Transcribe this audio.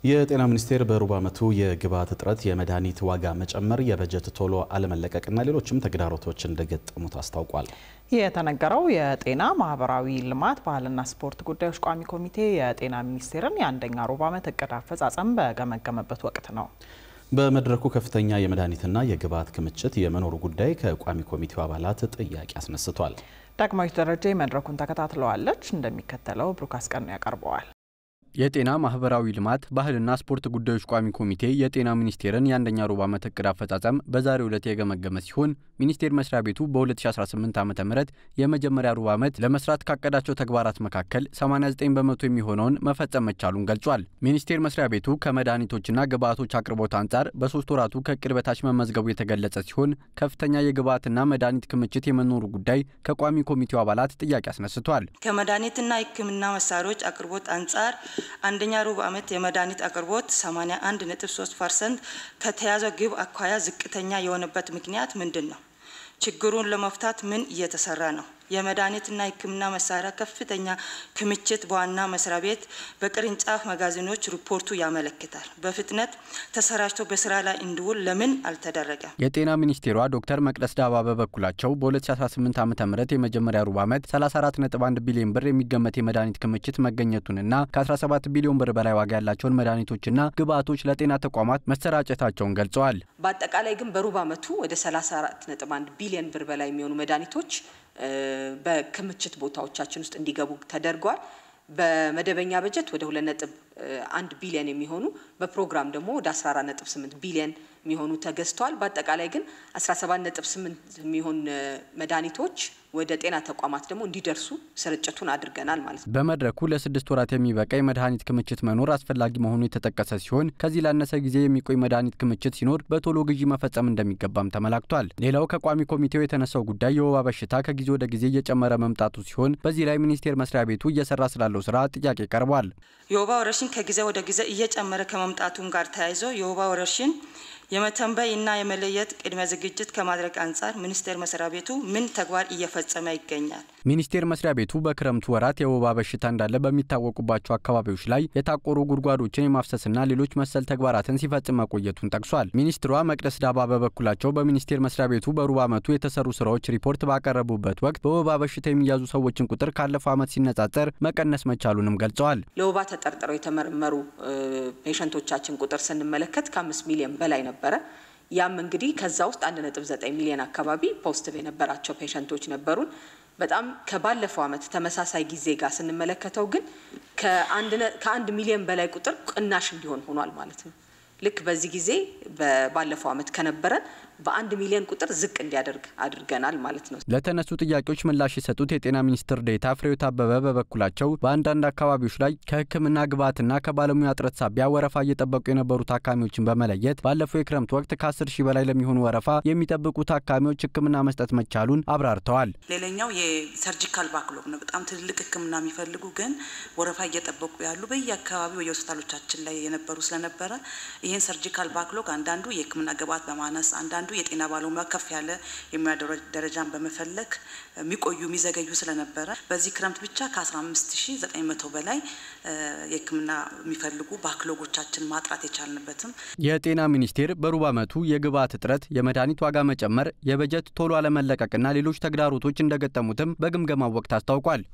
የጤና ሚኒስቴር በሩብ ዓመቱ የግብዓት እጥረት፣ የመድኃኒት ዋጋ መጨመር፣ የበጀት ቶሎ አለመለቀቅና ሌሎችም ተግዳሮቶች እንደገጠሙት አስታውቋል። የተነገረው የጤና ማህበራዊ ልማት ባህልና ስፖርት ጉዳዮች ቋሚ ኮሚቴ የጤና ሚኒስቴርን የአንደኛ ሩብ ዓመት እቅድ አፈጻጸም በገመገመበት ወቅት ነው። በመድረኩ ከፍተኛ የመድኃኒትና የግብዓት ክምችት የመኖሩ ጉዳይ ከቋሚ ኮሚቴው አባላት ጥያቄ አስነስቷል። ዳግማዊት ደረጃ መድረኩን ተከታትለዋለች፣ እንደሚከተለው ብሩክ አስቀኑ ያቀርበዋል። የጤና ማህበራዊ ልማት ባህልና ስፖርት ጉዳዮች ቋሚ ኮሚቴ የጤና ሚኒስቴርን የአንደኛ ሩብ ዓመት እቅድ አፈጻጸም በዛሬው ዕለት የገመገመ ሲሆን ሚኒስቴር መስሪያ ቤቱ በ2018 ዓ.ም የመጀመሪያ ሩብ ዓመት ለመስራት ካቀዳቸው ተግባራት መካከል 89 በመቶ የሚሆነውን መፈጸም መቻሉን ገልጿል። ሚኒስቴር መስሪያ ቤቱ ከመድኃኒቶችና ግብዓቶች አቅርቦት አንጻር በ3 ወራቱ ከእቅድ በታች መመዝገቡ የተገለጸ ሲሆን ከፍተኛ የግብዓትና መድኃኒት ክምችት የመኖሩ ጉዳይ ከቋሚ ኮሚቴው አባላት ጥያቄ አስነስቷል። ከመድኃኒትና ሕክምና መሳሪያዎች አቅርቦት አንጻር አንደኛ ሩብ ዓመት የመድኃኒት አቅርቦት 81.3% ከተያዘው ግብ አኳያ ዝቅተኛ የሆነበት ምክንያት ምንድነው? ችግሩን ለመፍታት ምን እየተሰራ ነው? የመድኃኒትና ሕክምና መሳሪያ ከፍተኛ ክምችት በዋና መስሪያ ቤት በቅርንጫፍ መጋዘኖች ሪፖርቱ ያመለክታል። በፍጥነት ተሰራጭቶ በስራ ላይ እንዲውል ለምን አልተደረገም? የጤና ሚኒስቴሯ ዶክተር መቅደስ ዳባ በበኩላቸው በ2018 ዓ.ም የመጀመሪያ ሩብ ዓመት 34.1 ቢሊዮን ብር የሚገመት የመድኃኒት ክምችት መገኘቱንና ከ17 ቢሊዮን ብር በላይ ዋጋ ያላቸውን መድኃኒቶችና ግብዓቶች ለጤና ተቋማት መሰራጨታቸውን ገልጸዋል። በአጠቃላይ ግን በሩብ ዓመቱ ወደ 34.1 ቢሊዮን ብር በላይ የሚሆኑ መድኃኒቶች በክምችት ቦታዎቻችን ውስጥ እንዲገቡ ተደርጓል። በመደበኛ በጀት ወደ 2.1 ቢሊዮን የሚሆኑ በፕሮግራም ደግሞ ወደ 14.8 ቢሊዮን የሚሆኑ ተገዝተዋል። በአጠቃላይ ግን 17.8 የሚሆን መድኃኒቶች ወደ ጤና ተቋማት ደግሞ እንዲደርሱ ስርጭቱን አድርገናል ማለት ነው። በመድረኩ ለ6 ወራት የሚበቃ የመድኃኒት ክምችት መኖር አስፈላጊ መሆኑ የተጠቀሰ ሲሆን ከዚህ ላነሰ ጊዜ የሚቆይ መድኃኒት ክምችት ሲኖር በቶሎ ግዢ መፈጸም እንደሚገባም ተመላክቷል። ሌላው ከቋሚ ኮሚቴው የተነሳው ጉዳይ የወባ በሽታ ከጊዜ ወደ ጊዜ እየጨመረ መምጣቱ ሲሆን በዚህ ላይ ሚኒስቴር መስሪያ ቤቱ እየሰራ ስላለው ስራ ጥያቄ ቀርቧል። የወባ ወረርሽኝ ከጊዜ ወደ ጊዜ እየጨመረ ከመምጣቱም ጋር ተያይዞ የወባ ወረርሽኝ የመተንበይ እና የመለየት ቅድመ ዝግጅት ከማድረግ አንጻር ሚኒስቴር መስሪያ ቤቱ ምን ተግባር እየፈጸመ ይገኛል? ሚኒስቴር መስሪያ ቤቱ በክረምቱ ወራት የወባ በሽታ እንዳለ በሚታወቁባቸው አካባቢዎች ላይ የታቆሩ ጉድጓዶችን የማፍሰስና ሌሎች መሰል ተግባራትን ሲፈጽም መቆየቱን ጠቅሷል። ሚኒስትሯ መቅደስ ዳባ በበኩላቸው በሚኒስቴር መስሪያ ቤቱ በሩብ ዓመቱ የተሰሩ ስራዎች ሪፖርት ባቀረቡበት ወቅት በወባ በሽታ የሚያዙ ሰዎችን ቁጥር ካለፈው ዓመት ሲነጻጸር መቀነስ መቻሉንም ገልጸዋል። ለወባ ተጠርጥረው የተመረመሩ ፔሸንቶቻችን ቁጥር ስንመለከት ከ5 ሚሊዮን በላይ ነበር። ያም እንግዲህ ከዛ ውስጥ 1.9 ሚሊዮን አካባቢ ፖዚቲቭ የነበራቸው ፔሸንቶች ነበሩን። በጣም ከባለፈው ዓመት ተመሳሳይ ጊዜ ጋር ስንመለከተው ግን ከ1 ሚሊዮን በላይ ቁጥር ቅናሽ እንዲሆን ሆኗል ማለት ነው። ልክ በዚህ ጊዜ ባለፈው ዓመት ከነበረን በ1 ሚሊዮን ቁጥር ዝቅ እንዲያደርግ አድርገናል ማለት ነው። ለተነሱ ጥያቄዎች ምላሽ የሰጡት የጤና ሚኒስትር ዴኤታ ፍሬሕይወት አበበ በበኩላቸው በአንዳንድ አካባቢዎች ላይ ከሕክምና ግብዓትና ከባለሙያ እጥረት ሳቢያ ወረፋ እየጠበቁ የነበሩ ታካሚዎችን በመለየት ባለፈው የክረምት ወቅት ከ10,000 በላይ ለሚሆኑ ወረፋ የሚጠብቁ ታካሚዎች ሕክምና መስጠት መቻሉን አብራርተዋል። ሌላኛው የሰርጂካል ባክሎግ ነው። በጣም ትልልቅ ሕክምና የሚፈልጉ ግን ወረፋ እየጠበቁ ያሉ በየአካባቢው የሆስፒታሎቻችን ላይ የነበሩ ስለነበረ ይሄን ሰርጂካል ባክሎግ አንዳንዱ የሕክምና ግብዓት በማነስ አንዳንዱ የጤና ባለሙያ ከፍ ያለ የሙያ ደረጃን በመፈለግ የሚዘገዩ ስለነበረ በዚህ ክረምት ብቻ ከ15,900 በላይ የሕክምና የሚፈልጉ ባክሎጎቻችን ማጥራት የቻልንበትም። የጤና ሚኒስቴር በሩብ ዓመቱ የግብዓት እጥረት፣ የመድኃኒት ዋጋ መጨመር፣ የበጀት ቶሎ አለመለቀቅና ሌሎች ተግዳሮቶች እንደገጠሙትም በግምገማው ወቅት አስታውቋል።